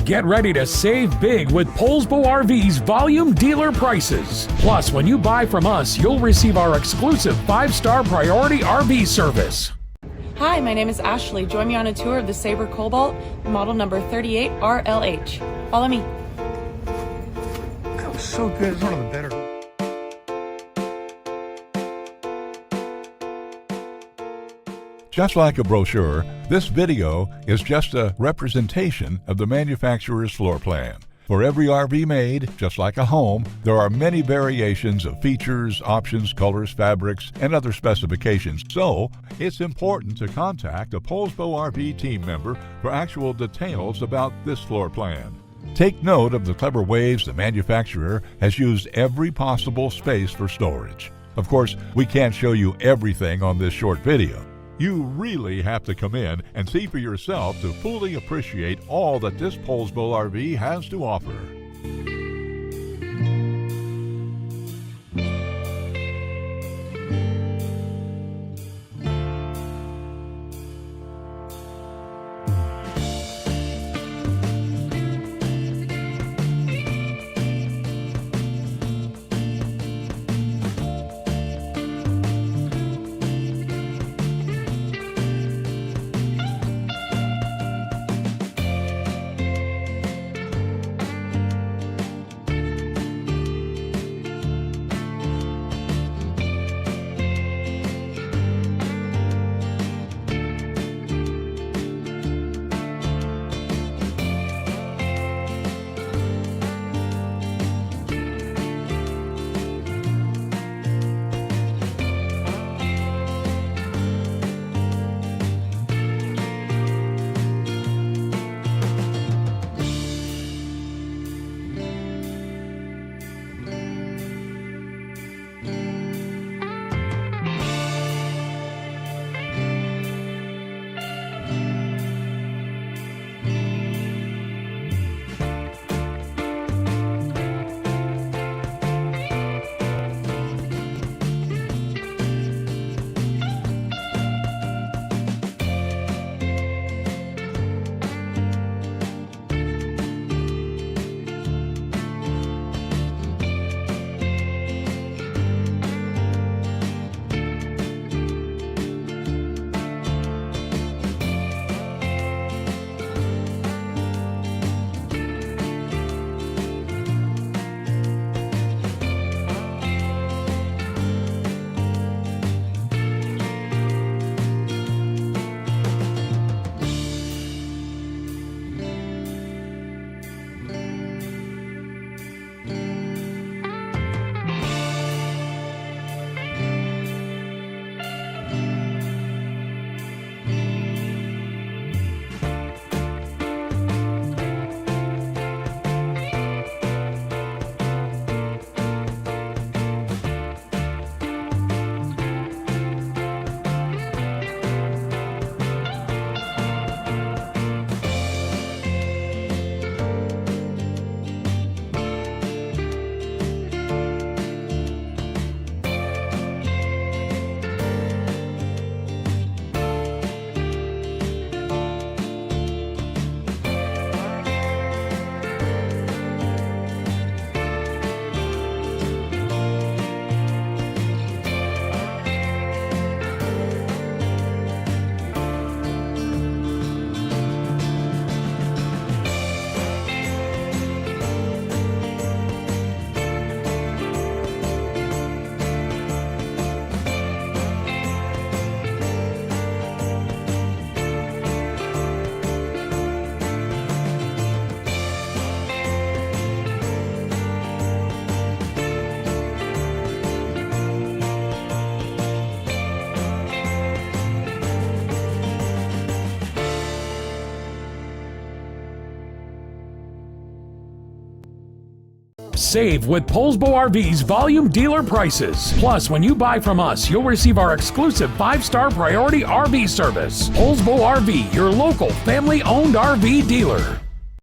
Get ready to save big with Poulsbo RV's volume dealer prices. Plus, when you buy from us, you'll receive our exclusive 5-star priority RV service. Hi, my name is Ashley. Join me on a tour of the Sabre Cobalt, model number 38RLH. Follow me. That was so good. It's one of the better. Just like a brochure, this video is just a representation of the manufacturer's floor plan. For every RV made, just like a home, there are many variations of features, options, colors, fabrics, and other specifications. So, it's important to contact a Poulsbo RV team member for actual details about this floor plan. Take note of the clever ways the manufacturer has used every possible space for storage. Of course, we can't show you everything on this short video. You really have to come in and see for yourself to fully appreciate all that this Poulsbo RV has to offer. Save with Poulsbo RV's volume dealer prices. Plus, when you buy from us, you'll receive our exclusive 5-star priority RV service. Poulsbo RV, your local family-owned RV dealer.